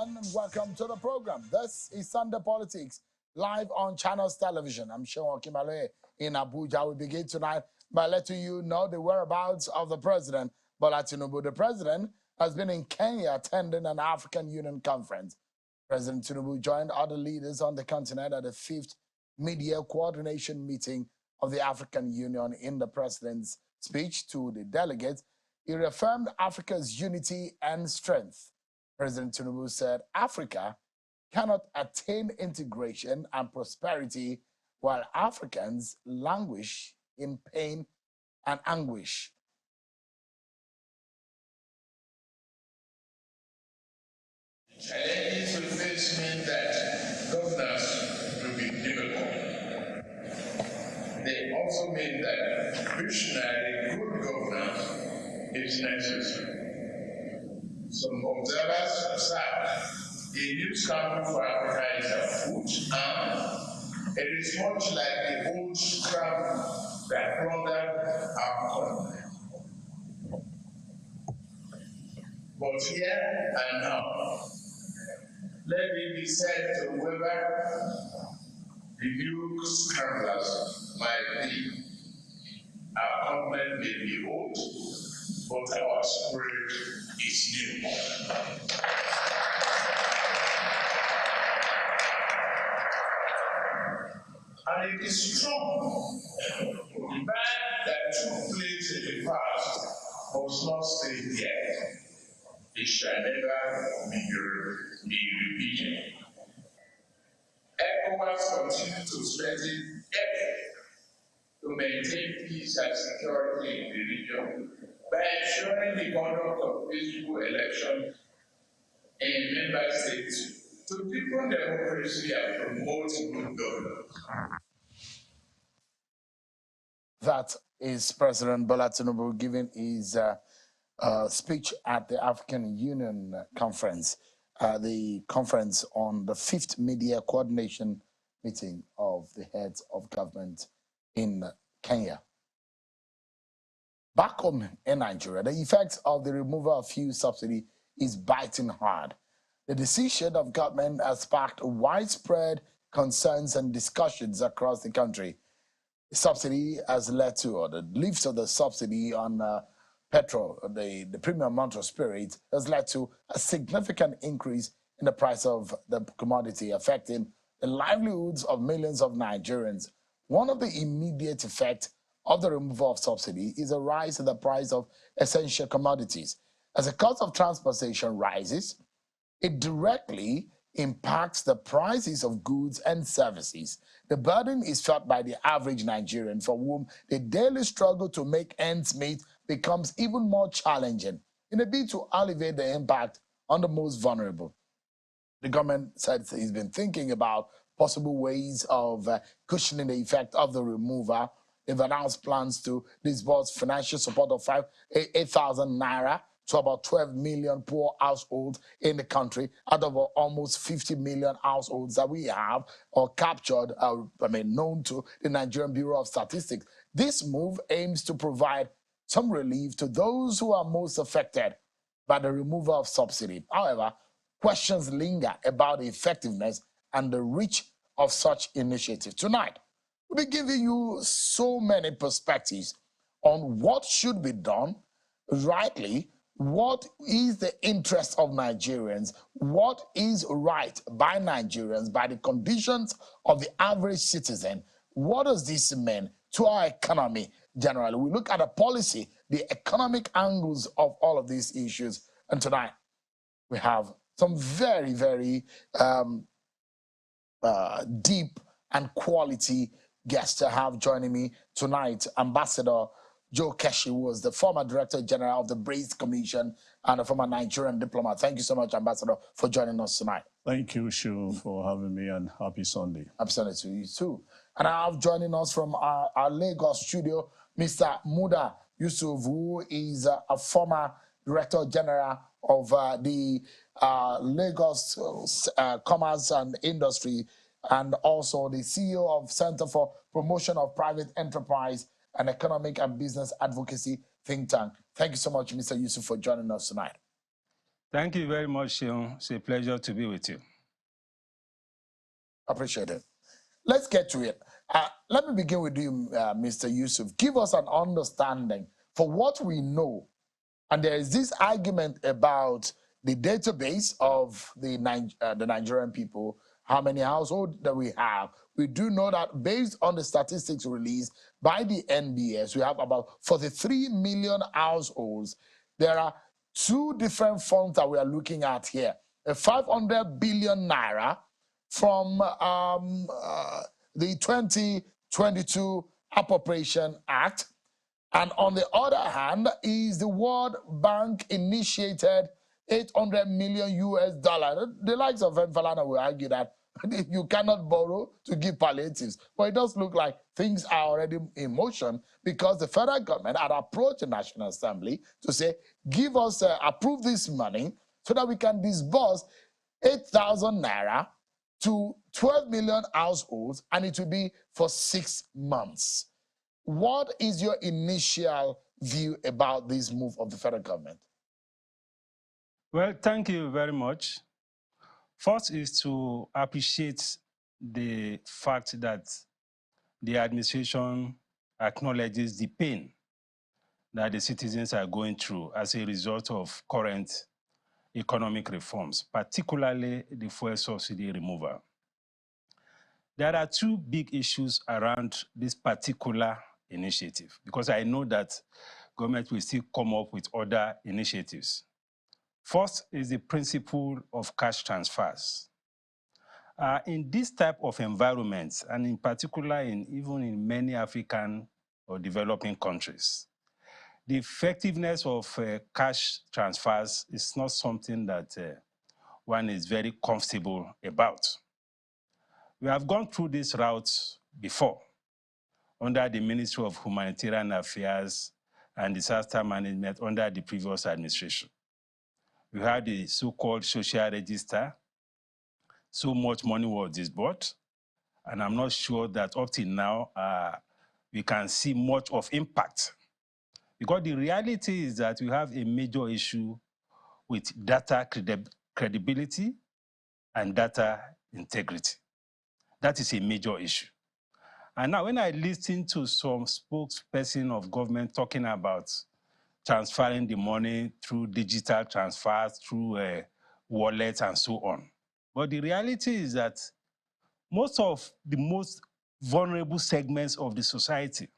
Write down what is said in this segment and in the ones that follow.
everyone, and welcome to the program. This is Sunday Politics, live on Channels Television. I'm Sean Kimale in Abuja. We begin tonight by letting you know the whereabouts of the president, Bola Tinubu. The president has been in Kenya attending an African Union conference. President Tinubu joined other leaders on the continent at the 5th Media Coordination Meeting of the African Union. In the president's speech to the delegates, he reaffirmed Africa's unity and strength. President Tinubu said Africa cannot attain integration and prosperity while Africans languish in pain and anguish. Challenges we face mean that governance will be difficult. They also mean that visionary good governance is necessary. Some observers observe a new scramble for Africa is afoot, and it is much like the old scramble that plundered our continent. But here and now, let it be said to whoever the new scramblers might be, our continent may be old, but our spirit is new. And it is strong. The bad that took place in the past must not stay there. It shall never be repeated. ECOWAS continues to strengthen effort to maintain peace and security in the region by ensuring the conduct of peaceful elections in member states to deepen democracy and promote good governance. That is President Bola Tinubu giving his speech at the African Union conference, the conference on the 5th Media Coordination Meeting of the heads of government in Kenya. Back home in Nigeria, the effects of the removal of fuel subsidy is biting hard. The decision of government has sparked widespread concerns and discussions across the country. The subsidy has led to, or the lift of the subsidy on petrol, the premium amount of spirit, has led to a significant increase in the price of the commodity, affecting the livelihoods of millions of Nigerians. One of the immediate effects of the removal of subsidy is a rise in the price of essential commodities. As the cost of transportation rises, it directly impacts the prices of goods and services. The burden is felt by the average Nigerian, for whom the daily struggle to make ends meet becomes even more challenging in a bid to alleviate the impact on the most vulnerable. The government said it's been thinking about possible ways of cushioning the effect of the removal. They've announced plans to disburse financial support of 8,000 naira to about 12 million poor households in the country, out of almost 50 million households that we have or captured, known to the Nigerian Bureau of Statistics. This move aims to provide some relief to those who are most affected by the removal of subsidy. However, questions linger about the effectiveness and the reach of such initiatives. Tonight, we'll be giving you so many perspectives on what should be done rightly, what is the interest of Nigerians, what is right by Nigerians, by the conditions of the average citizen. What does this mean to our economy generally? We look at the policy, the economic angles of all of these issues. And tonight, we have some very, very deep and quality guests to have joining me tonight. Ambassador Joe Keshi, who was the former Director General of the Brace Commission and a former Nigerian diplomat. Thank you so much, Ambassador, for joining us tonight. Thank you, Shu, for having me, and happy Sunday. Happy Sunday to you too. And I have joining us from our Lagos studio, Mr. Muda Yusuf, who is a former Director General of the Lagos Commerce and Industry, and also the CEO of Center for Promotion of Private Enterprise and Economic and Business Advocacy think tank. Thank you so much, Mr. Yusuf, for joining us tonight. Thank you very much, Sean. It's a pleasure to be with you. Appreciate it. Let's get to it. Let me begin with you, Mr. Yusuf. Give us an understanding for what we know. And there is this argument about the database of the Nigerian people, how many households that we have. We do know that based on the statistics released by the NBS, we have about 43 million households. There are two different funds that we are looking at here. A 500 billion naira from the 2022 Appropriation Act. And on the other hand, is the World Bank initiated 800 million US dollar. The likes of Falana will argue that you cannot borrow to give palliatives. But it does look like things are already in motion because the federal government had approached the National Assembly to say, give us, approve this money so that we can disburse 8,000 naira to 12 million households, and it will be for 6 months. What is your initial view about this move of the federal government? Well, thank you very much. First is to appreciate the fact that the administration acknowledges the pain that the citizens are going through as a result of current economic reforms, particularly the fuel subsidy removal. There are two big issues around this particular initiative, because I know that government will still come up with other initiatives. First is the principle of cash transfers. In this type of environment, and in particular even in many African or developing countries, the effectiveness of cash transfers is not something that one is very comfortable about. We have gone through this route before under the Ministry of Humanitarian Affairs and Disaster Management under the previous administration. We had the so-called social register. So much money was disbursed, and I'm not sure that up till now we can see much of impact. Because the reality is that we have a major issue with data credibility and data integrity. That is a major issue. And now when I listen to some spokesperson of government talking about transferring the money through digital transfers, through wallets and so on. But the reality is that most of the most vulnerable segments of the society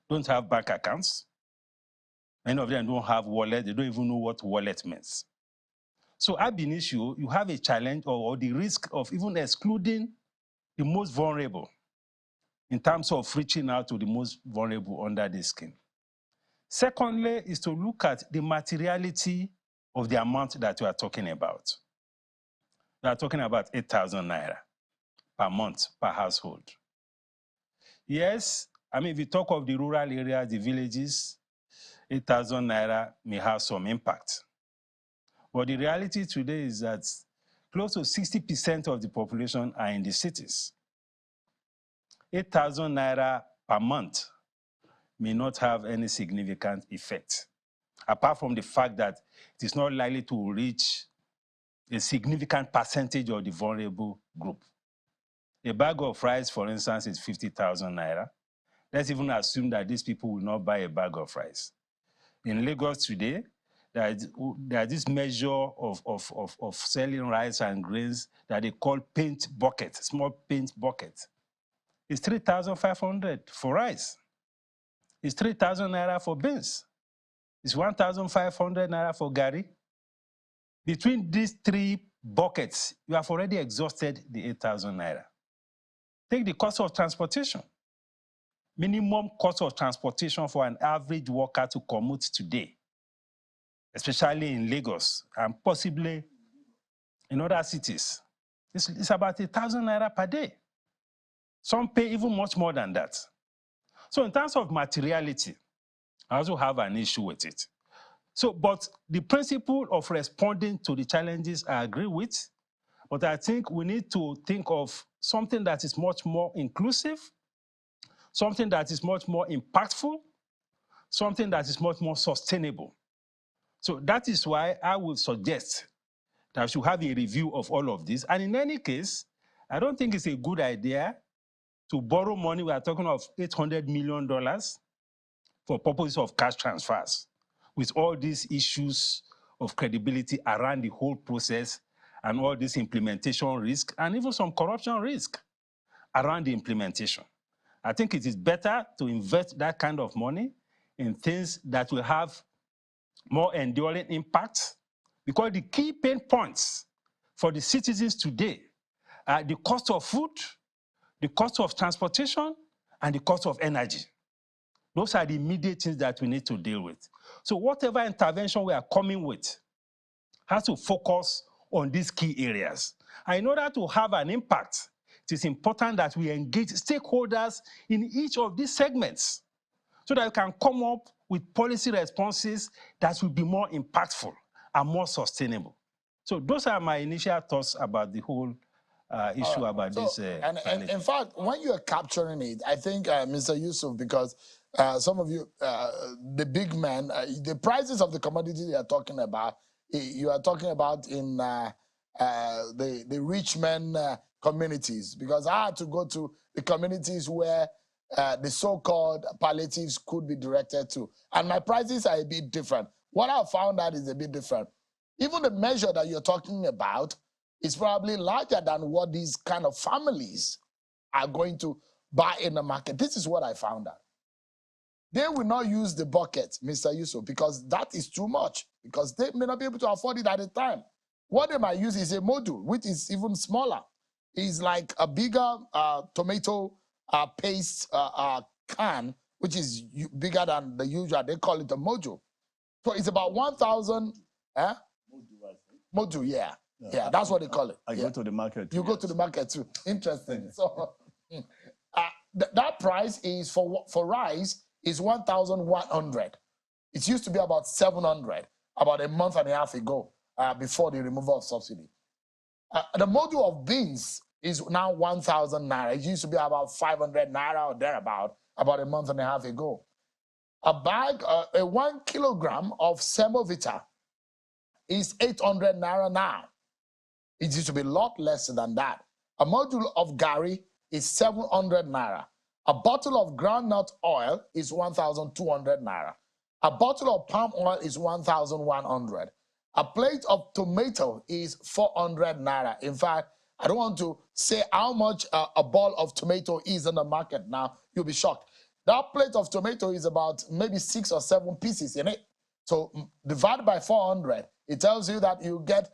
don't have bank accounts. Many of them don't have wallet. They don't even know what wallet means. So ab initio, you have a challenge or the risk of even excluding the most vulnerable in terms of reaching out to the most vulnerable under this scheme. Secondly, is to look at the materiality of the amount that we are talking about. We are talking about 8,000 naira per month, per household. Yes, I mean, if you talk of the rural areas, the villages, 8,000 naira may have some impact. But the reality today is that close to 60% of the population are in the cities. 8,000 naira per month may not have any significant effect, apart from the fact that it is not likely to reach a significant percentage of the vulnerable group. A bag of rice, for instance, is 50,000 naira. Let's even assume that these people will not buy a bag of rice. In Lagos today, there is this measure of selling rice and grains that they call paint bucket, small paint bucket. It's 3,500 for rice. It's 3,000 naira for beans. It's 1,500 naira for gari. Between these three buckets, you have already exhausted the 8,000 naira. Take the cost of transportation. Minimum cost of transportation for an average worker to commute today, especially in Lagos and possibly in other cities, it's about 1,000 naira per day. Some pay even much more than that. So in terms of materiality, I also have an issue with it. So, but the principle of responding to the challenges I agree with, but I think we need to think of something that is much more inclusive, something that is much more impactful, something that is much more sustainable. So that is why I would suggest that we should have a review of all of this. And in any case, I don't think it's a good idea to borrow money. We are talking of $800 million for purposes of cash transfers, with all these issues of credibility around the whole process and all this implementation risk and even some corruption risk around the implementation. I think it is better to invest that kind of money in things that will have more enduring impact, because the key pain points for the citizens today are the cost of food, the cost of transportation, and the cost of energy. Those are the immediate things that we need to deal with. So whatever intervention we are coming with has to focus on these key areas. And in order to have an impact, it is important that we engage stakeholders in each of these segments so that we can come up with policy responses that will be more impactful and more sustainable. So those are my initial thoughts about the whole issue about this. And in fact, when you are capturing it, I think, Mr. Yusuf, because some of you, the big men, the prices of the commodity you are talking about in the rich men communities, because I had to go to the communities where the so-called palliatives could be directed to. And my prices are a bit different. What I found out is a bit different. Even the measure that you're talking about is probably larger than what these kind of families are going to buy in the market. This is what I found out. They will not use the bucket, Mr. Yusuf, because that is too much, because they may not be able to afford it at the time. What they might use is a module, which is even smaller. It's like a bigger tomato paste can, which is bigger than the usual. They call it a module. So it's about 1,000. Module, yeah. Yeah, that's what they call it. I go to the market too. You go to the market too. Interesting. So that price is for rice is 1,100. It used to be about 700 about a month and a half ago before the removal of subsidy. The module of beans is now 1,000 naira. It used to be about 500 naira or thereabout about a month and a half ago. A bag, a 1 kilogram of semovita is 800 naira now. It used to be a lot less than that. A module of gari is 700 naira. A bottle of groundnut oil is 1,200 naira. A bottle of palm oil is 1,100. A plate of tomato is 400 naira. In fact, I don't want to say how much a ball of tomato is in the market now. You'll be shocked. That plate of tomato is about maybe 6 or 7 pieces in it. So divide by 400, it tells you that you get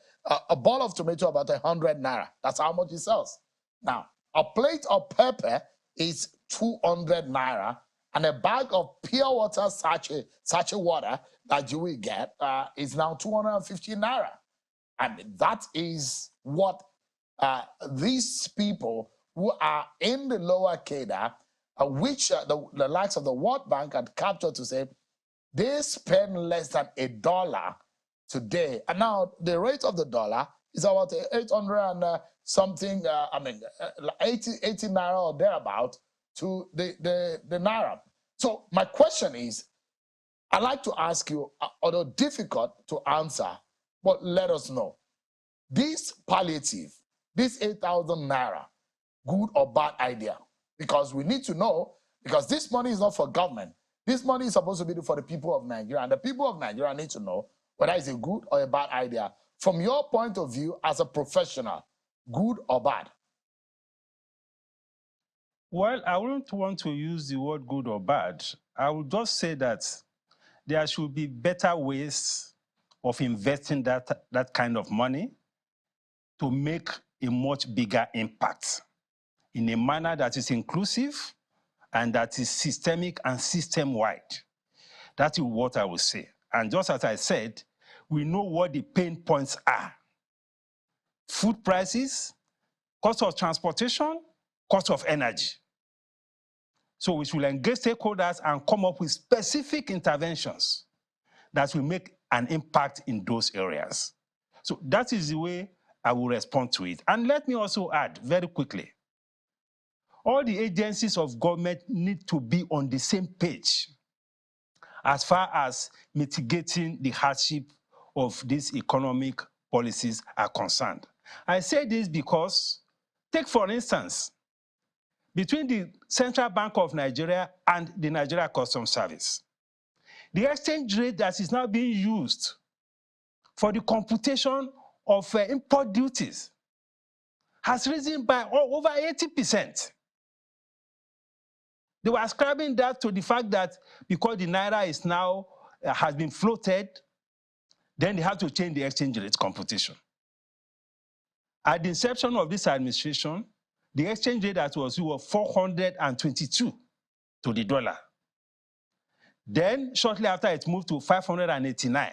a ball of tomato about 100 naira. That's how much it sells. Now, a plate of pepper is 200 naira, and a bag of pure water sachet water that you will get is now 250 naira. And that is what these people who are in the lower cadre, which the likes of the World Bank had captured to say, they spend less than $1 today. And now the rate of the dollar is about 800 and something, 80 naira or thereabout to the naira. So my question is, I'd like to ask you, although difficult to answer, but let us know. This palliative, this 8,000 naira, good or bad idea? Because we need to know, because this money is not for government. This money is supposed to be for the people of Nigeria, and the people of Nigeria need to know whether it's a good or a bad idea. From your point of view as a professional, good or bad? Well, I wouldn't want to use the word good or bad. I would just say that there should be better ways of investing that kind of money to make a much bigger impact in a manner that is inclusive and that is systemic and system-wide. That is what I would say. And just as I said, we know what the pain points are. Food prices, cost of transportation, cost of energy. So we should engage stakeholders and come up with specific interventions that will make an impact in those areas. So that is the way I will respond to it. And let me also add very quickly, all the agencies of government need to be on the same page as far as mitigating the hardship of these economic policies are concerned. I say this because, take for instance, between the Central Bank of Nigeria and the Nigeria Customs Service, the exchange rate that is now being used for the computation of import duties has risen by over 80%. They were ascribing that to the fact that because the naira is now has been floated, then they have to change the exchange rate computation. At the inception of this administration, the exchange rate that was 422 to the dollar. Then, shortly after, it moved to 589.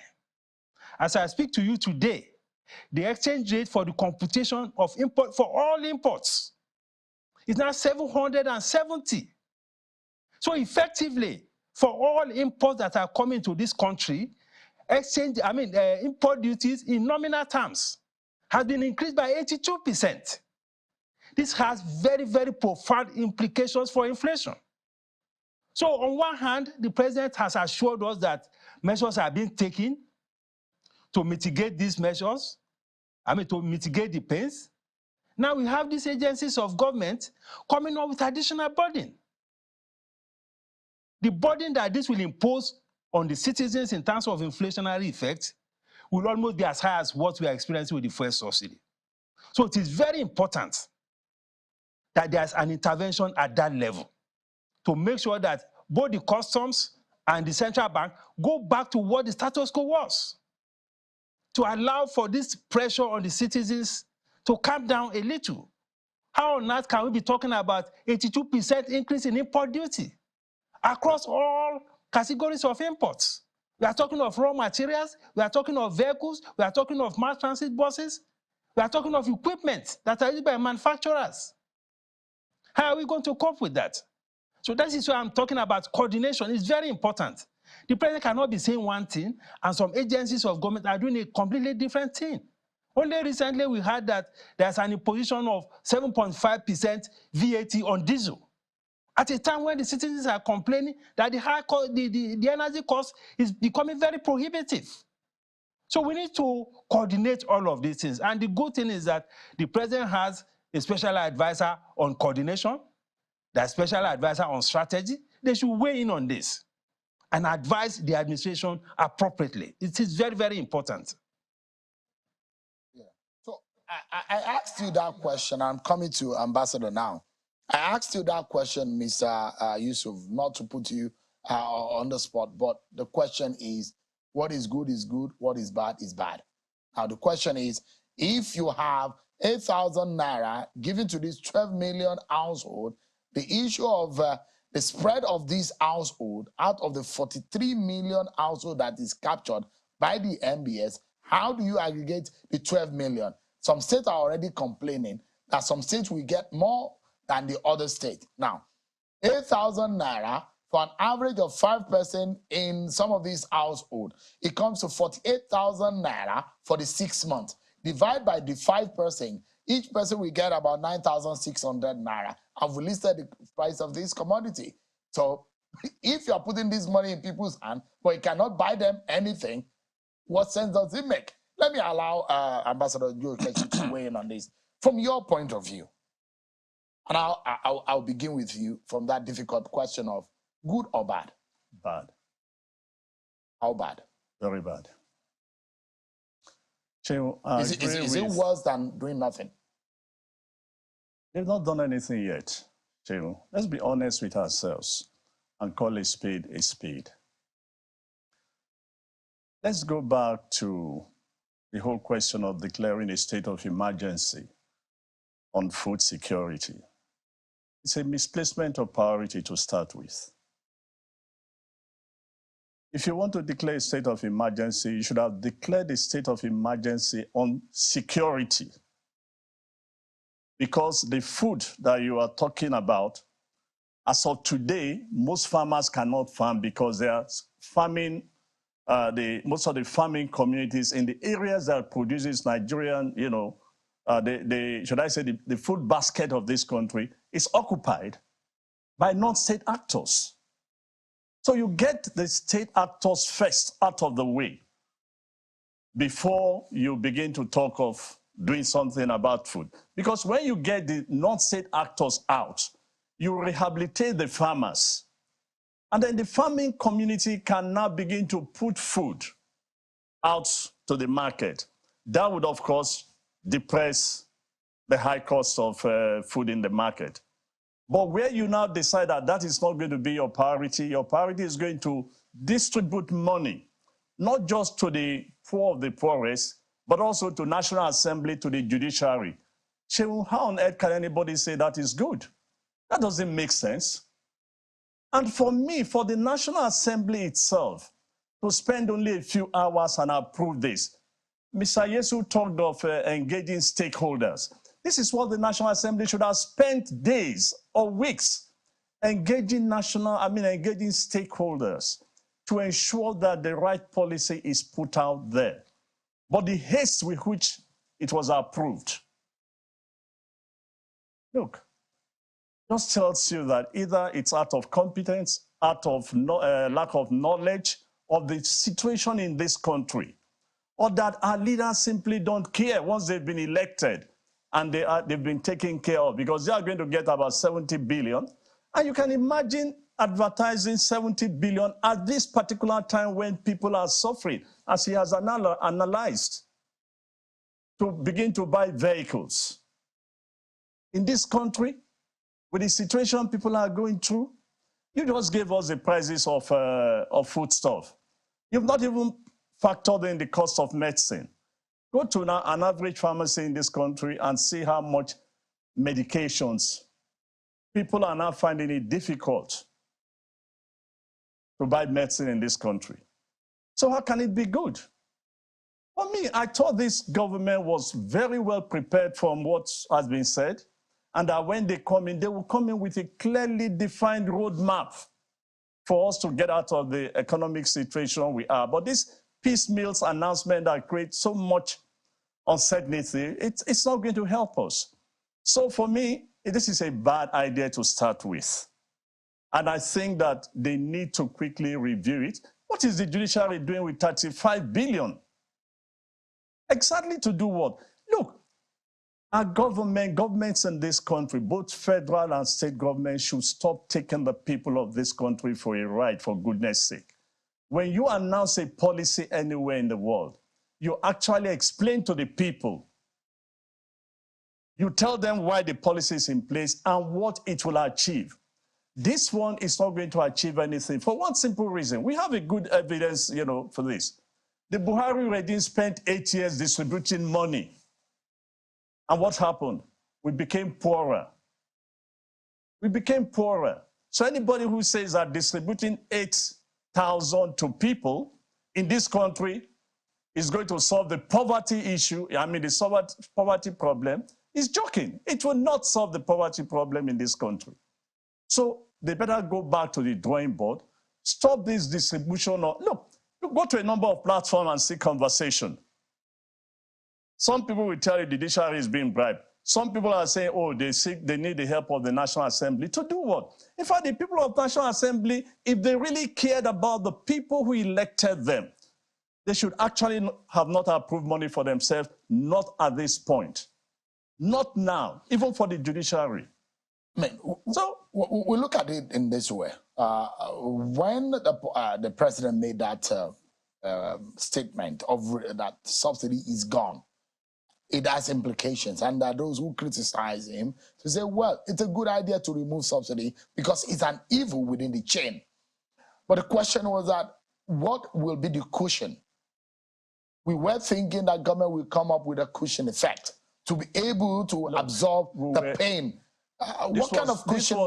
As I speak to you today, the exchange rate for the computation of import for all imports is now 770. So effectively, for all imports that are coming to this country, import duties in nominal terms has been increased by 82%. This has very, very profound implications for inflation. So on one hand, the president has assured us that measures are being taken to mitigate these measures, to mitigate the pains. Now we have these agencies of government coming up with additional burden. The burden that this will impose on the citizens in terms of inflationary effects will almost be as high as what we are experiencing with the fuel subsidy. So it is very important that there's an intervention at that level to make sure that both the customs and the central bank go back to what the status quo was, to allow for this pressure on the citizens to calm down a little. How on earth can we be talking about 82% increase in import duty across all categories of imports? We are talking of raw materials, we are talking of vehicles, we are talking of mass transit buses, we are talking of equipment that are used by manufacturers. How are we going to cope with that? So that is why I'm talking about coordination. It's very important. The president cannot be saying one thing and some agencies of government are doing a completely different thing. Only recently we heard that there's an imposition of 7.5% VAT on diesel at a time when the citizens are complaining that the energy cost is becoming very prohibitive. So we need to coordinate all of these things. And the good thing is that the president has a special advisor on coordination, the special advisor on strategy. They should weigh in on this and advise the administration appropriately. It is very, very important. Yeah. So I asked you that question. I'm coming to Ambassador now. I asked you that question, Mr. Yusuf, not to put you on the spot, but the question is, what is good, what is bad. Now, the question is, if you have 8,000 naira given to this 12 million household, the issue of the spread of this household out of the 43 million household that is captured by the MBS, how do you aggregate the 12 million? Some states are already complaining that some states will get more than the other state. Now, 8,000 naira for an average of 5 person in some of these households, it comes to 48,000 naira for the 6 months. Divide by the 5%, each person will get about 9,600 naira. And we listed the price of this commodity. So if you're putting this money in people's hands, but you cannot buy them anything, what sense does it make? Let me allow Ambassador Joe to weigh in on this. From your point of view, and I'll begin with you from that difficult question of good or bad? Bad. How bad? Very bad. So, is it worse than doing nothing? They've not done anything yet. So let's be honest with ourselves and call a spade a spade. Let's go back to the whole question of declaring a state of emergency on food security. It's a misplacement of priority to start with. If you want to declare a state of emergency, you should have declared a state of emergency on security. Because the food that you are talking about, as of today, most farmers cannot farm because they are farming, most of the farming communities in the areas that produces Nigerian, should I say the food basket of this country is occupied by non-state actors. So you get the state actors first out of the way. before you begin to talk of doing something about food. Because when you get the non-state actors out, you rehabilitate the farmers. And then the farming community can now begin to put food out to the market. That would, of course, depress the high cost of food in the market. But where you now decide that that is not going to be your priority is going to distribute money, not just to the poor of the poorest, but also to National Assembly, to the judiciary. How on earth can anybody say that is good? That doesn't make sense. And for me, for the National Assembly itself, to spend only a few hours and approve this, Mr. Yesu talked of engaging stakeholders. This is what the National Assembly should have spent days or weeks engaging stakeholders to ensure that the right policy is put out there. But the haste with which it was approved, look, just tells you that either it's out of competence, out of lack of knowledge of the situation in this country, or that our leaders simply don't care once they've been elected and they've been taken care of, because they are going to get about 70 billion. And you can imagine advertising 70 billion at this particular time when people are suffering, as he has analyzed, to begin to buy vehicles. In this country, with the situation people are going through, you just gave us the prices of foodstuff. You've not even factored in the cost of medicine. Go to an average pharmacy in this country and see how much medications people are now finding it difficult to buy medicine in this country. So how can it be good? For me, I thought this government was very well prepared from what has been said, and that when they come in, they will come in with a clearly defined roadmap for us to get out of the economic situation we are. But this piecemeal announcement that creates so much uncertainty, it's not going to help us. So for me, this is a bad idea to start with. And I think that they need to quickly review it. What is the judiciary doing with 35 billion? Exactly to do what? Look, our governments in this country, both federal and state governments, should stop taking the people of this country for a ride, for goodness sake. When you announce a policy anywhere in the world, you actually explain to the people. You tell them why the policy is in place and what it will achieve. This one is not going to achieve anything for one simple reason. We have a good evidence, for this. The Buhari regime spent 8 years distributing money. And what happened? We became poorer. We became poorer. So anybody who says that distributing 8,000 to people in this country is going to solve the poverty issue, the poverty problem, is joking. It will not solve the poverty problem in this country. So they better go back to the drawing board, stop this distribution. Look, go to a number of platforms and see conversation. Some people will tell you the judiciary is being bribed. Some people are saying, oh, they need the help of the National Assembly. To do what? In fact, the people of the National Assembly, if they really cared about the people who elected them, they should actually have not approved money for themselves, not at this point. Not now, even for the judiciary. So we look at it in this way. When the president made that statement of that subsidy is gone, it has implications, and there are those who criticize him to say, well, it's a good idea to remove subsidy because it's an evil within the chain. But the question was that, what will be the cushion? We were thinking that government will come up with a cushion effect to be able to absorb the pain. What kind of cushion?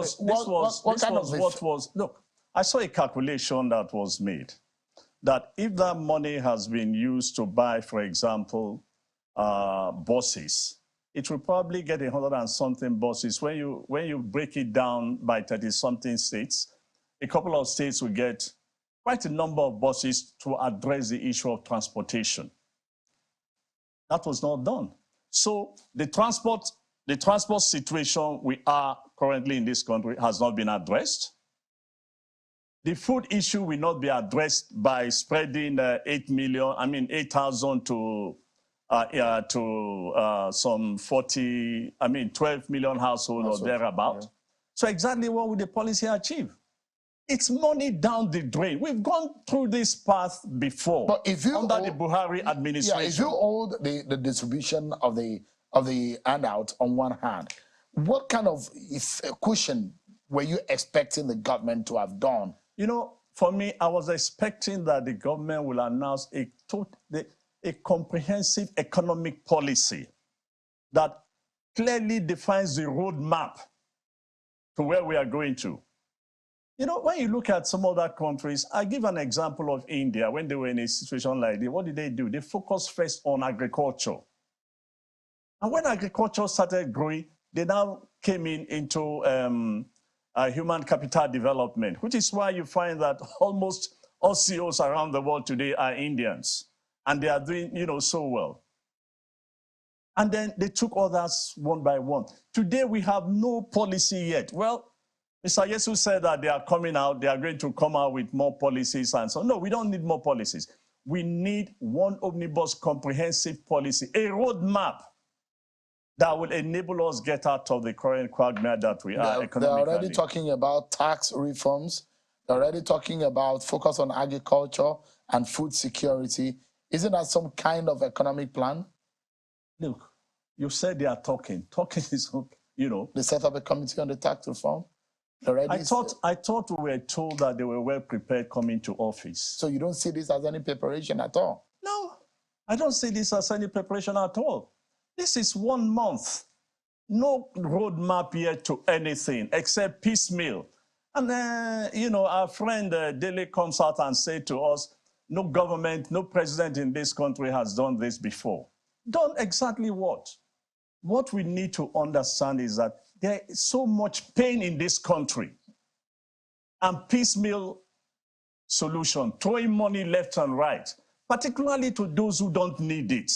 Look, I saw a calculation that was made that if that money has been used to buy, for example, buses, it will probably get 100 and something buses. When you break it down by 30-something states, a couple of states will get quite a number of buses to address the issue of transportation. That was not done. So the transport situation we are currently in this country has not been addressed. the food issue will not be addressed by spreading 8,000 to some 12 million households or thereabout. Yeah. So exactly what would the policy achieve? It's money down the drain. We've gone through this path before. But if you under the Buhari administration, if you hold the distribution of the handout on one hand, what kind of cushion were you expecting the government to have done? You know, for me, I was expecting that the government will announce a comprehensive economic policy that clearly defines the roadmap to where we are going to. You know, when you look at some other countries, I give an example of India. When they were in a situation like this, what did they do? They focused first on agriculture. And when agriculture started growing, they now came into human capital development, which is why you find that almost all CEOs around the world today are Indians, and they are doing, so well. And then they took others one by one. Today, we have no policy yet. Well, Mr. Yesu said that they are coming out, they are going to come out with more policies and so on. No, we don't need more policies. We need one omnibus comprehensive policy, a roadmap that will enable us get out of the current quagmire that we are economically. They're already talking about tax reforms. They're already talking about focus on agriculture and food security. Isn't that some kind of economic plan? Look, you said they are talking. Talking is, They set up a committee on the tax reform. I thought we were told that they were well prepared coming to office. So you don't see this as any preparation at all? No, I don't see this as any preparation at all. This is 1 month. No roadmap yet to anything except piecemeal. And our friend Dele comes out and says to us, no government, no president in this country has done this before. Done exactly what? What we need to understand is that there is so much pain in this country, and piecemeal solution, throwing money left and right, particularly to those who don't need it.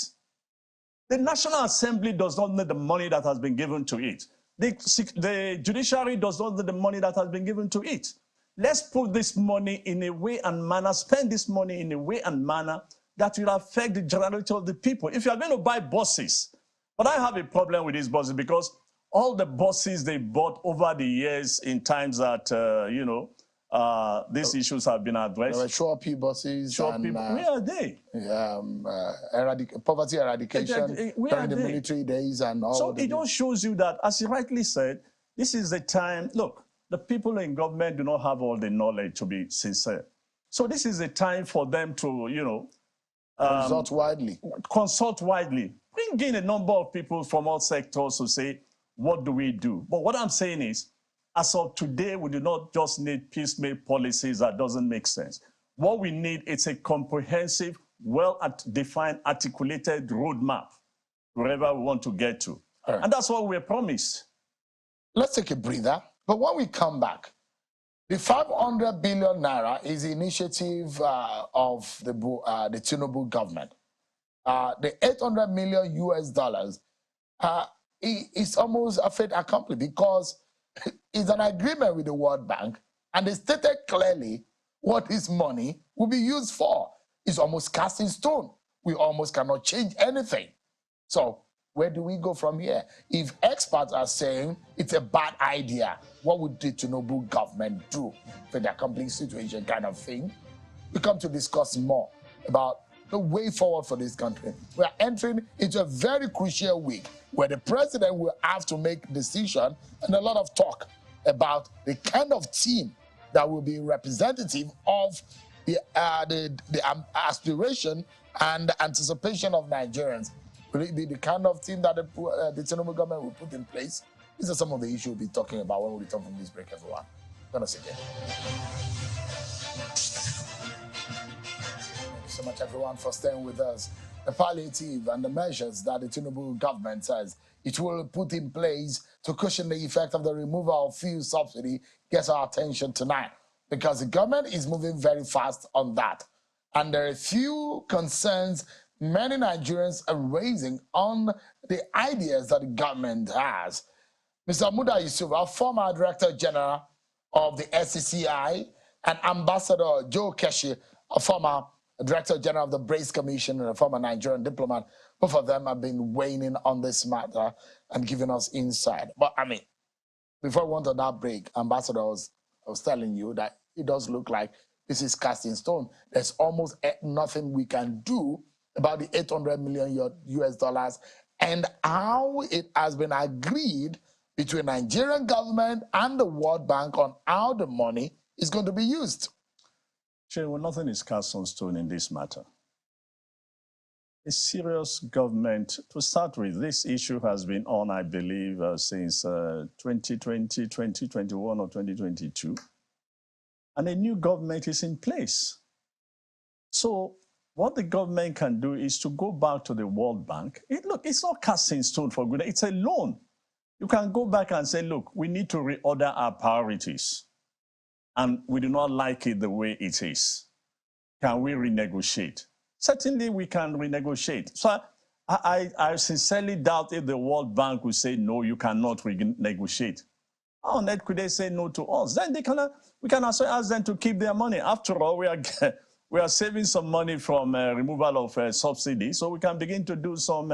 The National Assembly does not need the money that has been given to it. The judiciary does not need the money that has been given to it. Let's put this money in a way and manner, spend this money in a way and manner that will affect the generality of the people. If you are going to buy buses, but I have a problem with these buses because all the buses they bought over the years in times that, these issues have been addressed. There were Shorty buses. Where are they? Poverty eradication during the military days and all. So it just shows you that, as you rightly said, this is the time. Look, the people in government do not have all the knowledge, to be sincere. So this is the time for them to, consult widely. Consult widely. Bring in a number of people from all sectors to say, what do we do? But what I'm saying is, as of today, we do not just need piecemeal policies that doesn't make sense. What we need is a comprehensive, well-defined, articulated roadmap wherever we want to get to. Right. And that's what we're promised. Let's take a breather. But when we come back, the 500 billion naira is the initiative of the Tinubu government. The 800 million US dollars is almost a fait accompli because it's an agreement with the World Bank, and they stated clearly what this money will be used for. It's almost cast in stone. We almost cannot change anything. So where do we go from here? If experts are saying it's a bad idea, what would the Tinubu government do for the complete situation kind of thing? We come to discuss more about the way forward for this country. We are entering into a very crucial week where the president will have to make a decision and a lot of talk about the kind of team that will be representative of the aspiration and anticipation of Nigerians. Will it be the kind of team that the Tinubu government will put in place? These are some of the issues we'll be talking about when we return from this break, everyone. Gonna sit there. Thank you so much, everyone, for staying with us. The palliative and the measures that the Tinubu government says it will put in place to cushion the effect of the removal of fuel subsidy gets our attention tonight because the government is moving very fast on that. And there are a few concerns many Nigerians are raising on the ideas that the government has. Mr. Muda Yusuf, our former Director General of the SCCI, and Ambassador Joe Keshi, a former Director General of the Brace Commission and a former Nigerian diplomat. Both of them have been weighing in on this matter and giving us insight. But I mean, before we went on that break, Ambassador, I was telling you that it does look like this is cast in stone. There's almost nothing we can do about the 800 million US dollars and how it has been agreed between Nigerian government and the World Bank on how the money is going to be used. Well, nothing is cast on stone in this matter. A serious government, to start with, this issue has been on, I believe, since 2020, 2021 or 2022. And a new government is in place. So what the government can do is to go back to the World Bank. Look, it's not cast in stone for good. It's a loan. You can go back and say, look, we need to reorder our priorities. And we do not like it the way it is. Can we renegotiate? Certainly we can renegotiate. So I sincerely doubt if the World Bank will say, no, you cannot renegotiate. How on earth could they say no to us? Then we can also ask them to keep their money. After all, we are saving some money from removal of subsidy, so we can begin to do some,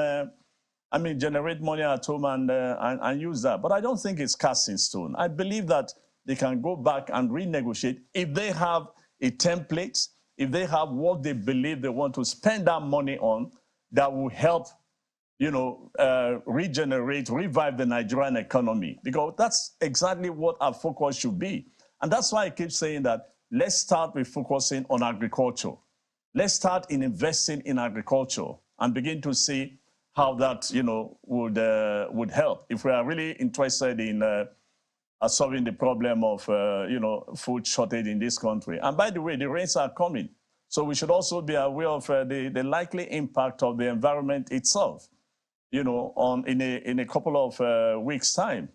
generate money at home and use that. But I don't think it's cast in stone. I believe that they can go back and renegotiate if they have a template, if they have what they believe they want to spend that money on that will help, regenerate, revive the Nigerian economy, because that's exactly what our focus should be. And that's why I keep saying that let's start with focusing on agriculture. Let's start in investing in agriculture and begin to see how that, would help. If we are really interested in solving the problem of, food shortage in this country. And by the way, the rains are coming. So we should also be aware of the likely impact of the environment itself, in a couple of weeks' time,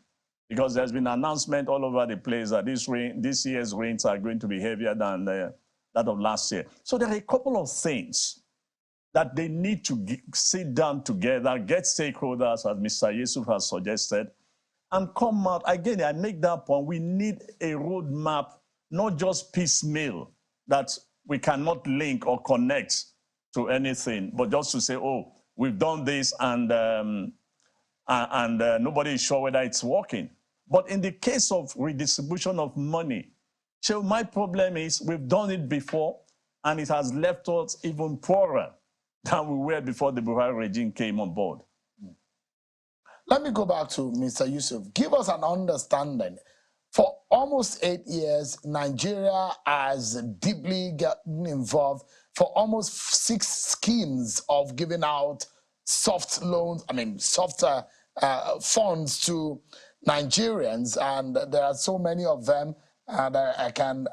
because there's been an announcement all over the place that this year's rains are going to be heavier than that of last year. So there are a couple of things that they need to sit down together, get stakeholders, as Mr. Yusuf has suggested, and come out. Again, I make that point. We need a roadmap, not just piecemeal, that we cannot link or connect to anything, but just to say, oh, we've done this and nobody is sure whether it's working. But in the case of redistribution of money, so my problem is we've done it before and it has left us even poorer than we were before the Buhari regime came on board. Let me go back to Mr. Yusuf. Give us an understanding. For almost 8 years, Nigeria has deeply gotten involved for almost 6 schemes of giving out soft loans, funds to Nigerians. And there are so many of them that I can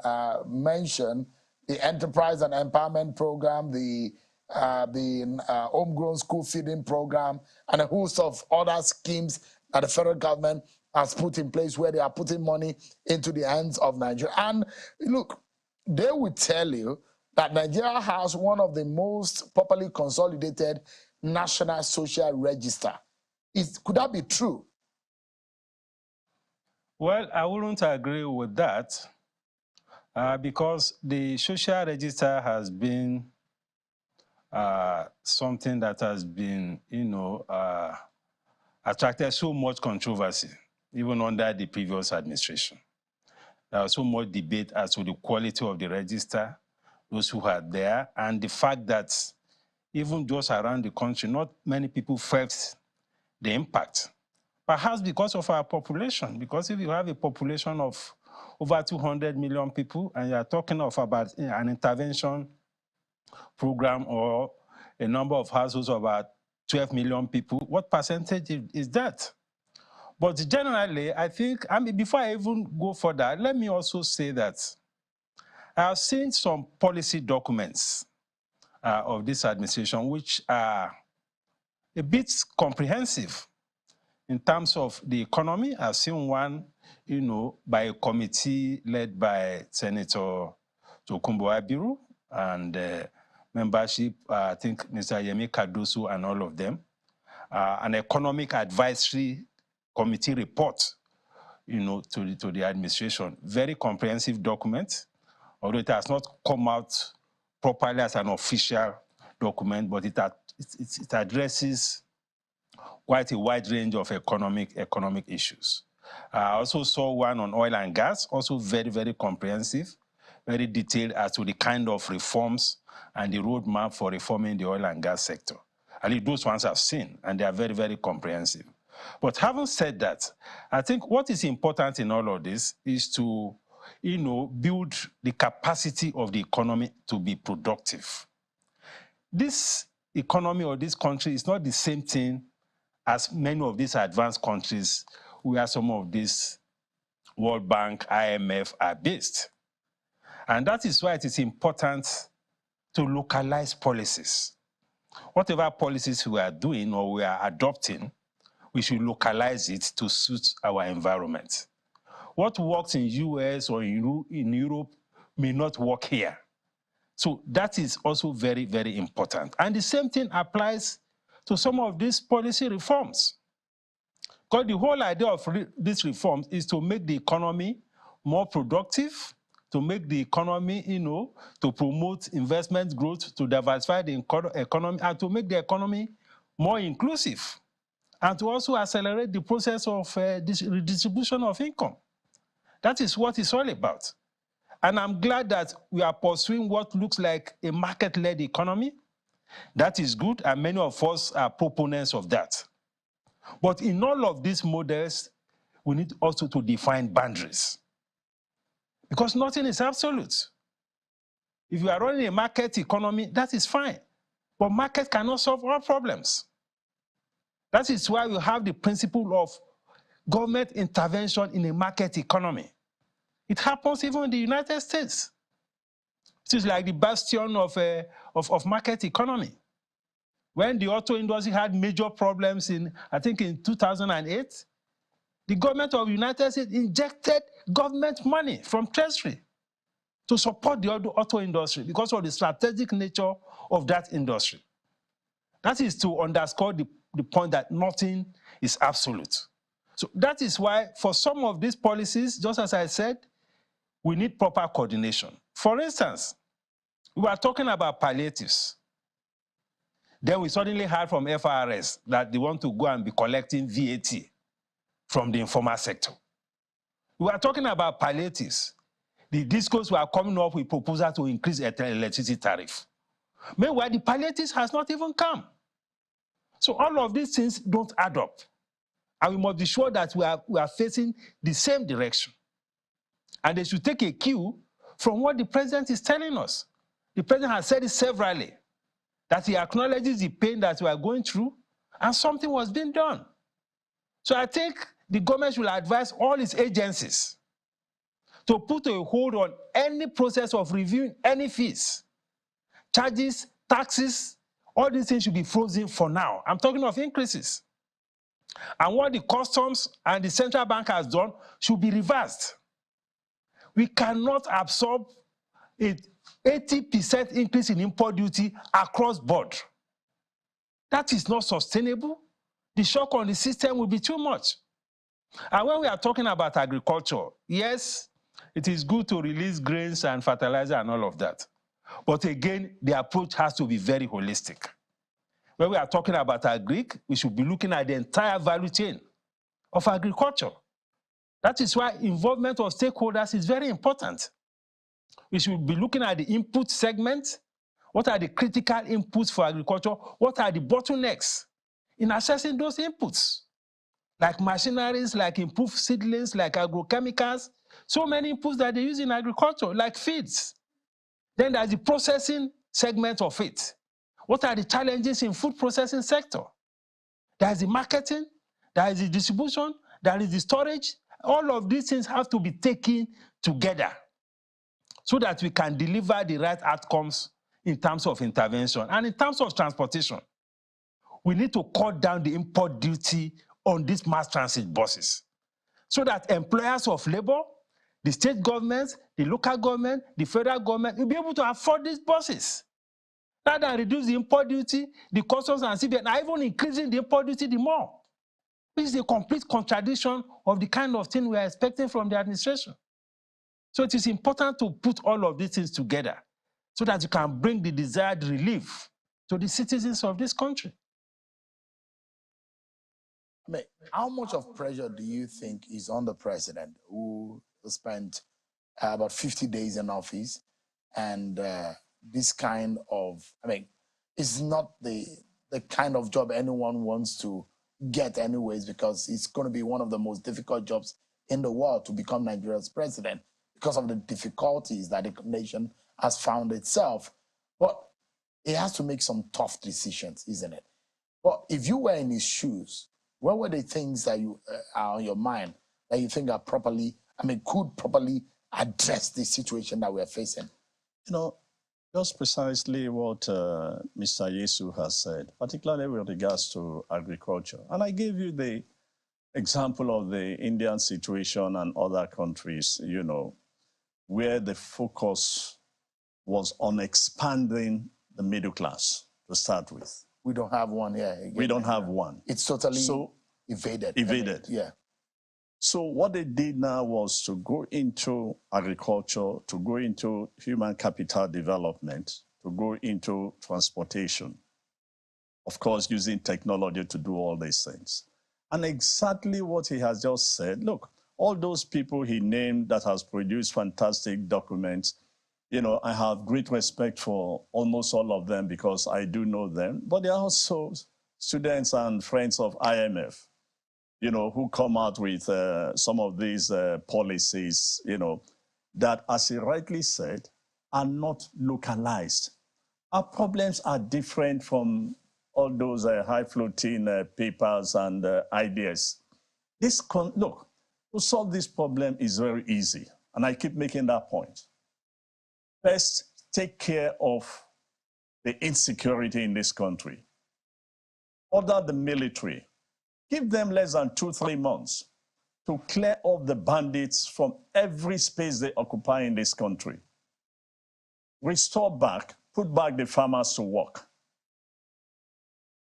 mention: the Enterprise and Empowerment Program, the Homegrown School Feeding Program, and a host of other schemes that the federal government has put in place where they are putting money into the hands of Nigeria. And look, they will tell you that Nigeria has one of the most properly consolidated national social register. Could that be true? Well, I wouldn't agree with that because the social register has been something that has been, attracted so much controversy, even under the previous administration. There was so much debate as to the quality of the register, those who are there, and the fact that even those around the country, not many people felt the impact. Perhaps because of our population, because if you have a population of over 200 million people and you are talking of about an intervention program or a number of households of about 12 million people, what percentage is that? But generally, I think, before I even go further, let me also say that I have seen some policy documents of this administration which are a bit comprehensive in terms of the economy. I've seen one, by a committee led by Senator Tokunbo Abiru and membership, I think Mr. Yemi Kadusu and all of them, an economic advisory committee report, to the administration. Very comprehensive document although it has not come out properly as an official document, but it addresses quite a wide range of economic issues. I also saw one on oil and gas, also very, very comprehensive, very detailed as to the kind of reforms and the roadmap for reforming the oil and gas sector. At least those ones I've seen, and they are very, very comprehensive. But having said that, I think what is important in all of this is to, build the capacity of the economy to be productive. This economy or this country is not the same thing as many of these advanced countries where some of these World Bank, IMF are based. And that is why it is important to localize policies. Whatever policies we are doing or we are adopting, we should localize it to suit our environment. What works in US or in Europe may not work here. So that is also very, very important. And the same thing applies to some of these policy reforms. Because the whole idea of these reforms is to make the economy more productive, to make the economy, to promote investment growth, to diversify the economy, and to make the economy more inclusive, and to also accelerate the process of redistribution of income. That is what it's all about. And I'm glad that we are pursuing what looks like a market-led economy. That is good, and many of us are proponents of that. But in all of these models, we need also to define boundaries. Because nothing is absolute. If you are running a market economy, that is fine. But market cannot solve all problems. That is why we have the principle of government intervention in a market economy. It happens even in the United States. It is like the bastion of market economy. When the auto industry had major problems I think in 2008, the government of the United States injected government money from Treasury to support the auto industry because of the strategic nature of that industry. That is to underscore the point that nothing is absolute. So that is why for some of these policies, just as I said, we need proper coordination. For instance, we were talking about palliatives. Then we suddenly heard from FRS that they want to go and be collecting VAT from the informal sector. We were talking about palliatives. The discos were coming up with proposals to increase electricity tariff. Meanwhile, the palliatives has not even come. So all of these things don't add up. And we must be sure that we are facing the same direction. And they should take a cue from what the president is telling us. The president has said it severally, that he acknowledges the pain that we are going through, and something was being done. So I think the government should advise all its agencies to put a hold on any process of reviewing any fees, charges, taxes. All these things should be frozen for now. I'm talking of increases. And what the customs and the central bank has done should be reversed. We cannot absorb an 80% increase in import duty across board. That is not sustainable. The shock on the system will be too much. And when we are talking about agriculture, yes, it is good to release grains and fertilizer and all of that. But again, the approach has to be very holistic. When we are talking about agric, we should be looking at the entire value chain of agriculture. That is why involvement of stakeholders is very important. We should be looking at the input segment. What are the critical inputs for agriculture? What are the bottlenecks in accessing those inputs? Like machineries, like improved seedlings, like agrochemicals, so many inputs that they use in agriculture, like feeds. Then there's the processing segment of it. What are the challenges in food processing sector? There's the marketing, there is the distribution, there is the storage. All of these things have to be taken together so that we can deliver the right outcomes in terms of intervention. And in terms of transportation, we need to cut down the import duty on these mass transit buses so that employers of labor, the state governments, the local government, the federal government will be able to afford these buses. Rather than reduce the import duty, the customs and CBN are even increasing the import duty the more. Which is a complete contradiction of the kind of thing we are expecting from the administration. So it is important to put all of these things together so that you can bring the desired relief to the citizens of this country. I mean, how much of pressure do you think is on the president, who spent about 50 days in office, and this kind of, I mean, it's not the kind of job anyone wants to get anyways, because it's going to be one of the most difficult jobs in the world to become Nigeria's president because of the difficulties that the nation has found itself. But it has to make some tough decisions, isn't it? But if you were in his shoes, what were the things that you are on your mind that you think are properly, I mean, could properly address the situation that we're facing? You know, just precisely what Mr. Yesu has said, particularly with regards to agriculture. And I gave you the example of the Indian situation and other countries, you know, where the focus was on expanding the middle class to start with. We don't have one here. Again, we don't have one. It's totally evaded. Evaded. Yeah. So what they did now was to go into agriculture, to go into human capital development, to go into transportation. Of course, using technology to do all these things. And exactly what he has just said, look, all those people he named that has produced fantastic documents, you know, I have great respect for almost all of them because I do know them, but they are also students and friends of IMF, you know, who come out with some of these policies, you know, that, as he rightly said, are not localized. Our problems are different from all those high-floating papers and ideas. Look, to solve this problem is very easy, and I keep making that point. First, take care of the insecurity in this country. Order the military. Give them less than 2-3 months to clear off the bandits from every space they occupy in this country. Restore back, put back the farmers to work.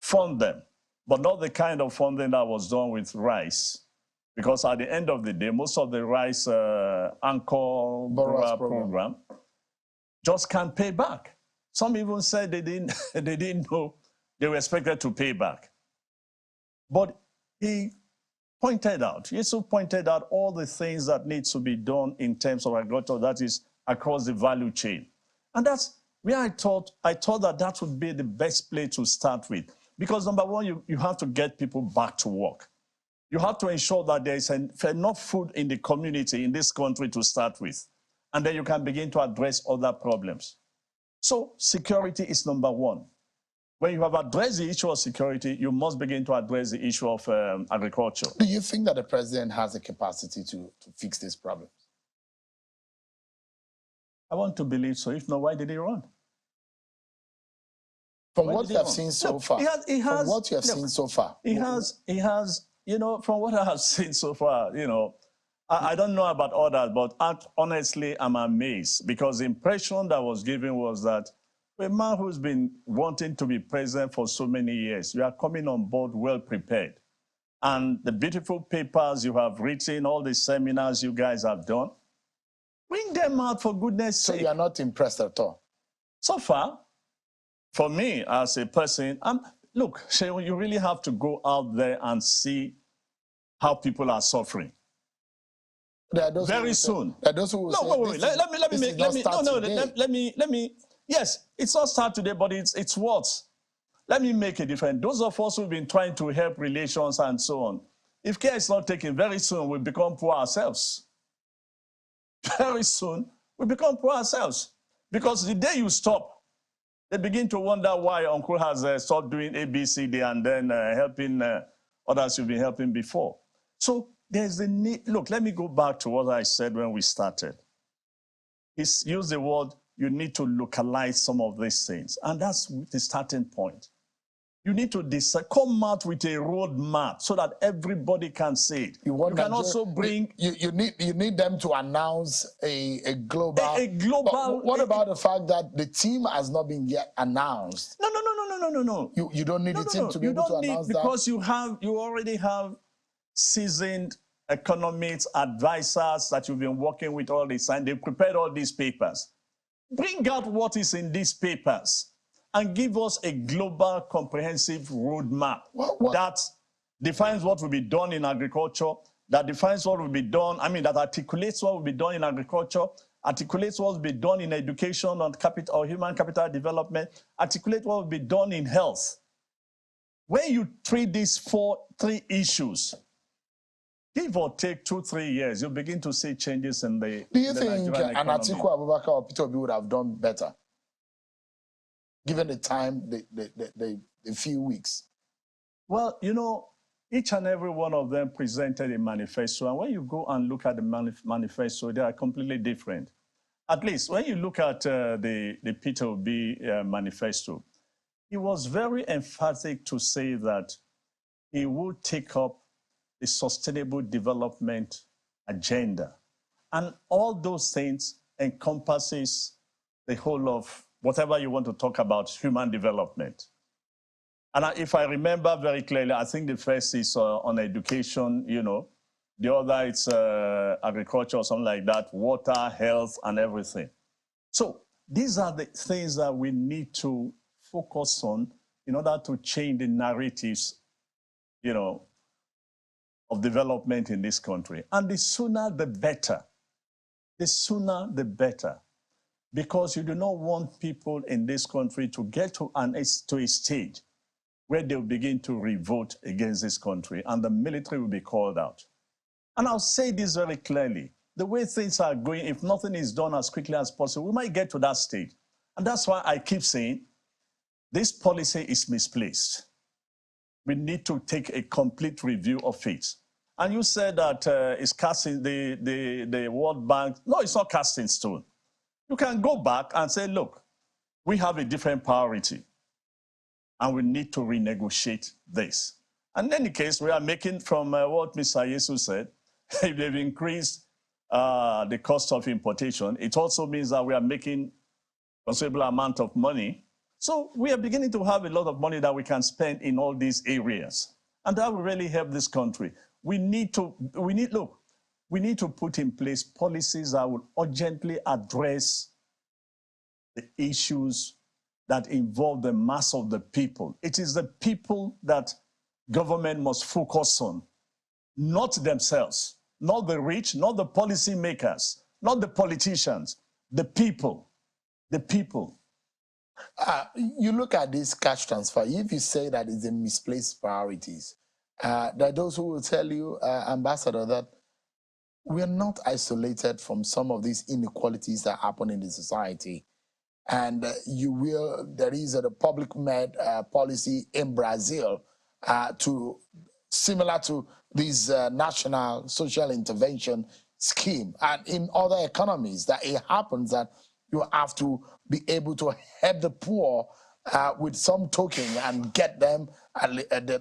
Fund them, but not the kind of funding that was done with rice. Because at the end of the day, most of the rice anchor program just can't pay back. Some even said they didn't know they were expected to pay back. But he pointed out, Yesu pointed out all the things that need to be done in terms of agriculture, that is across the value chain. And that's where I thought that would be the best place to start with. Because number one, you have to get people back to work. You have to ensure that there is enough food in the community in this country to start with. And then you can begin to address other problems. So security is number one. When you have addressed the issue of security, you must begin to address the issue of agriculture. Do you think that the president has the capacity to fix these problems? I want to believe so. If not, why did he run? From what you have seen so far, from what you have seen so far, he has, you know, from what I have seen so far, you know, I don't know about others, but honestly, I'm amazed because the impression that was given was that a man who's been wanting to be president for so many years, you are coming on board well prepared. And the beautiful papers you have written, all the seminars you guys have done, bring them out for goodness sake. So you are not impressed at all? So far, for me as a person, look, Shehu, you really have to go out there and see how people are suffering. Very soon. Let me. Yes, it's not start today, but it's what? Let me make a difference. Those of us who've been trying to help relations and so on, if care is not taken, very soon we'll become poor ourselves. Very soon we'll become poor ourselves. Because the day you stop, they begin to wonder why Uncle has stopped doing ABCD and then helping others you've been helping before. So there's the need. Look, let me go back to what I said when we started. He's used the word, you need to localize some of these things. And that's the starting point. You need to come out with a roadmap so that everybody can see it. You can also bring... You need them to announce a global... What about the fact that the team has not been yet announced? No. You don't need the team to be able to announce that? Because you already have seasoned economists, advisors that you've been working with all this time. They prepared all these papers. Bring out what is in these papers and give us a global comprehensive roadmap that defines what will be done in agriculture, that defines what will be done, that articulates what will be done in agriculture, articulates what will be done in education on capital or human capital development, articulate what will be done in health. When you treat these three issues, give or take 2-3 years, you begin to see changes in the Do you the think Nigerian an economy. Atiku Abubakar or Peter Obi would have done better, given the time, the few weeks? Well, each and every one of them presented a manifesto. And when you go and look at the manifesto, they are completely different. At least when you look at the Peter Obi manifesto, he was very emphatic to say that he would take up the sustainable development agenda. And all those things encompasses the whole of whatever you want to talk about, human development. And if I remember very clearly, I think the first is on education, the other is agriculture or something like that, water, health, and everything. So these are the things that we need to focus on in order to change the narratives, of development in this country. And the sooner the better. The sooner the better. Because you do not want people in this country to get to a stage where they'll begin to revolt against this country and the military will be called out. And I'll say this very clearly. The way things are going, if nothing is done as quickly as possible, we might get to that stage. And that's why I keep saying this policy is misplaced. We need to take a complete review of it. And you said that it's casting the World Bank. No, it's not casting stone. You can go back and say, look, we have a different priority and we need to renegotiate this. And in any case, we are making from what Mr. Yesu said, if they've increased the cost of importation, it also means that we are making a considerable amount of money. So we are beginning to have a lot of money that we can spend in all these areas. And that will really help this country. We need to put in place policies that will urgently address the issues that involve the mass of the people. It is the people that government must focus on, not themselves, not the rich, not the policy makers, not the politicians, the people, the people. You look at this cash transfer, if you say that it's a misplaced priorities, there are those who will tell you, Ambassador, that we are not isolated from some of these inequalities that happen in the society. And there is a public-made policy in Brazil similar to this national social intervention scheme. And in other economies, that it happens that you have to be able to help the poor with some token and get them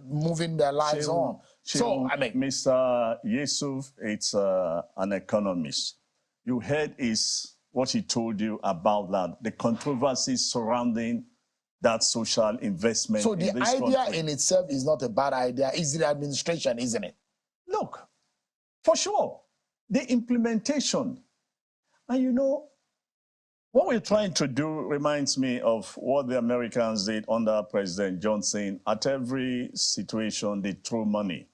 moving their lives on. So, Mr. Yusuf, it's an economist. You heard what he told you about that, the controversies surrounding that social investment. So the idea in itself is not a bad idea. It's the administration, isn't it? Look, for sure, the implementation. And what we're trying to do reminds me of what the Americans did under President Johnson. At every situation, they threw money.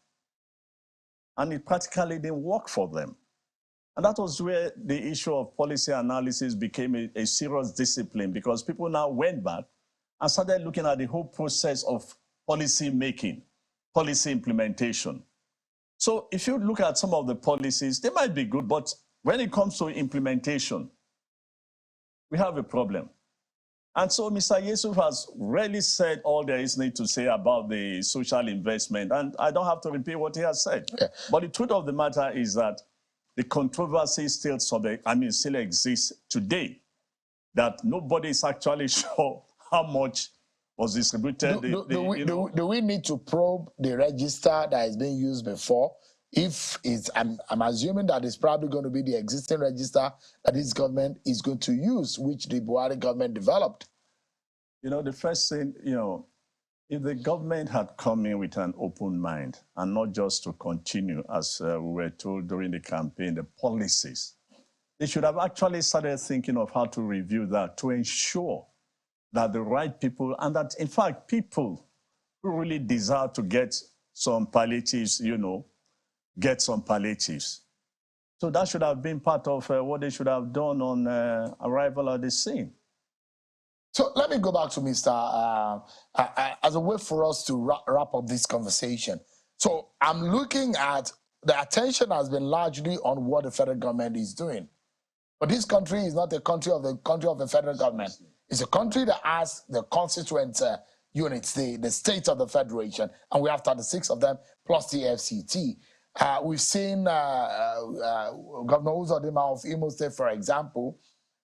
And it practically didn't work for them. And that was where the issue of policy analysis became a serious discipline, because people now went back and started looking at the whole process of policy making, policy implementation. So if you look at some of the policies, they might be good, but when it comes to implementation, we have a problem. And so Mr. Yusuf has really said all there is need to say about the social investment, and I don't have to repeat what he has said. Yeah. But the truth of the matter is that the controversy still exists today, that nobody is actually sure how much was distributed. Do we need to probe the register that is being used before? If it's, I'm assuming that it's probably going to be the existing register that this government is going to use, which the Buhari government developed. The first thing, If the government had come in with an open mind and not just to continue, as we were told during the campaign, the policies, they should have actually started thinking of how to review that to ensure that the right people, and that, in fact, people who really desire to get some palliatives, get some palliatives. So that should have been part of what they should have done on arrival at the scene. So let me go back to Mr. As a way for us to wrap up this conversation. So I'm looking at the attention has been largely on what the federal government is doing. But this country is not a country of the federal government. It's a country that has the constituent units, the state of the federation, and we have 36 of them, plus the FCT. We've seen Governor Uzodinma of Imo State, for example,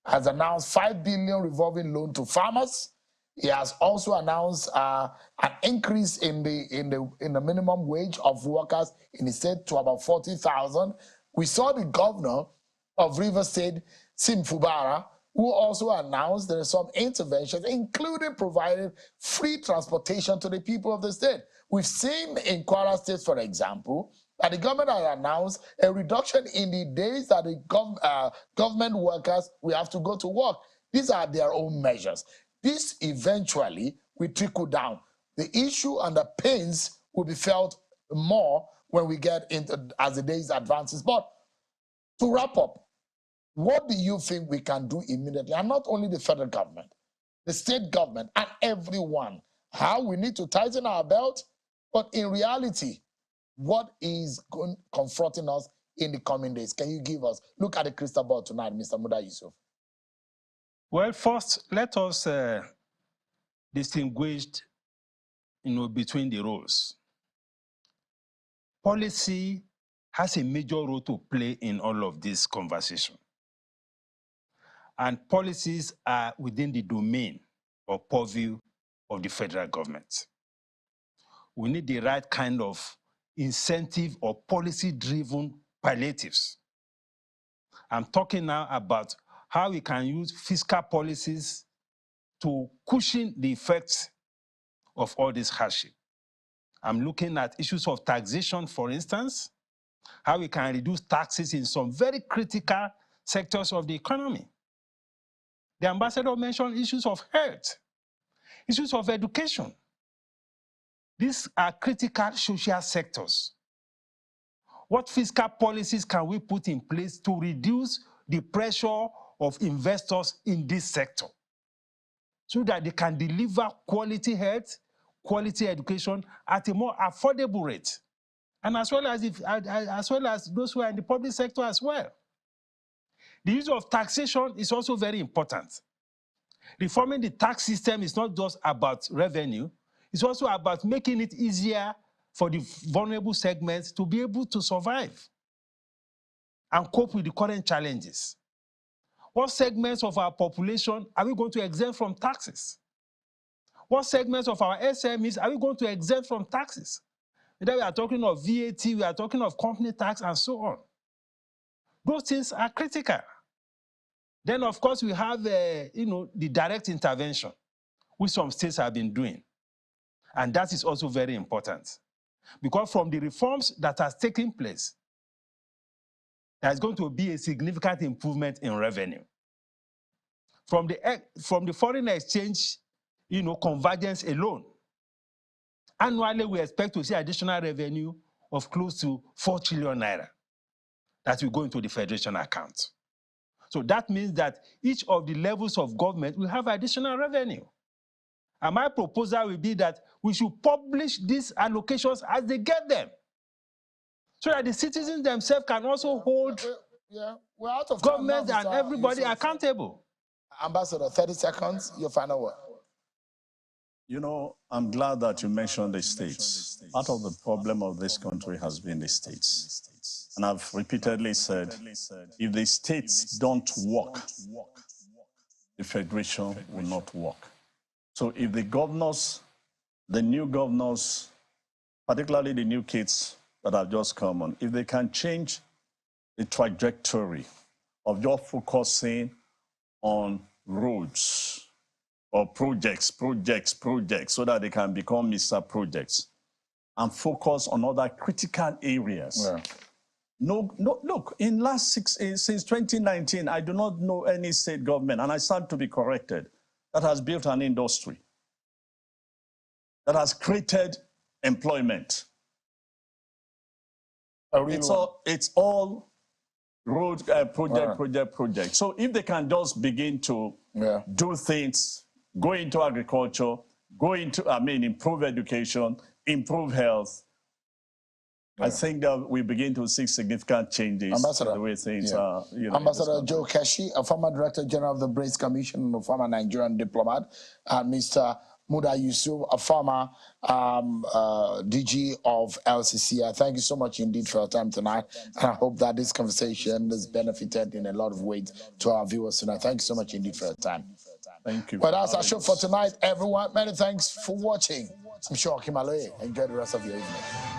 has announced 5 billion revolving loan to farmers. He has also announced an increase in the minimum wage of workers in the state to about 40,000. We saw the governor of Rivers State, Sim Fubara, who also announced there are some interventions, including providing free transportation to the people of the state. We've seen in Kwara State, for example, that the government has announced a reduction in the days that the government workers will have to go to work. These are their own measures. This eventually will trickle down. The issue and the pains will be felt more when we get into as the days advances. But to wrap up, what do you think we can do immediately? And not only the federal government, the state government, and everyone. How we need to tighten our belt, but in reality, what is confronting us in the coming days? Can you give us, look at the crystal ball tonight, Mr. Muda Yusuf? Well, first, let us distinguish, between the roles. Policy has a major role to play in all of this conversation. And policies are within the domain or purview of the federal government. We need the right kind of incentive or policy-driven palliatives. I'm talking now about how we can use fiscal policies to cushion the effects of all this hardship. I'm looking at issues of taxation, for instance, how we can reduce taxes in some very critical sectors of the economy. The ambassador mentioned issues of health, issues of education. These are critical social sectors. What fiscal policies can we put in place to reduce the pressure of investors in this sector so that they can deliver quality health, quality education at a more affordable rate, and as well as those who are in the public sector as well? The issue of taxation is also very important. Reforming the tax system is not just about revenue, it's also about making it easier for the vulnerable segments to be able to survive and cope with the current challenges. What segments of our population are we going to exempt from taxes? What segments of our SMEs are we going to exempt from taxes? Whether we are talking of VAT, we are talking of company tax, and so on. Those things are critical. Then, of course, we have the direct intervention, which some states have been doing. And that is also very important. Because from the reforms that has taken place, there's going to be a significant improvement in revenue. From the foreign exchange, convergence alone, annually we expect to see additional revenue of close to 4 trillion naira that will go into the federation account. So that means that each of the levels of government will have additional revenue. And my proposal will be that we should publish these allocations as they get them, so that the citizens themselves can also hold we're out of government and everybody accountable. Ambassador, 30 seconds, your final word. I'm glad that you mentioned the states. Part of the problem of this country has been the states. And I've repeatedly said, if the states don't work, the federation will not work. So if the governors, the new governors, particularly the new kids that have just come on, if they can change the trajectory of just focusing on roads, or projects, so that they can become Mr. Projects and focus on other critical areas. Yeah. No, look, since 2019, I do not know any state government, and I stand to be corrected, that has built an industry, that has created employment. It's all road project. So if they can just begin to do things, go into agriculture, improve education, improve health, I think that we begin to see significant changes in the way things are. Ambassador Joe Keshi, a former Director General of the Brace Commission, a former Nigerian diplomat, and Mr. Muda Yusuf, a former DG of LCC. Thank you so much indeed for your time tonight. And I hope that this conversation has benefited in a lot of ways to our viewers tonight. Thank you so much indeed for your time. Thank you. Well, that's our show for tonight, everyone. Many thanks for watching. I'm sure Kimaloe. Enjoy the rest of your evening.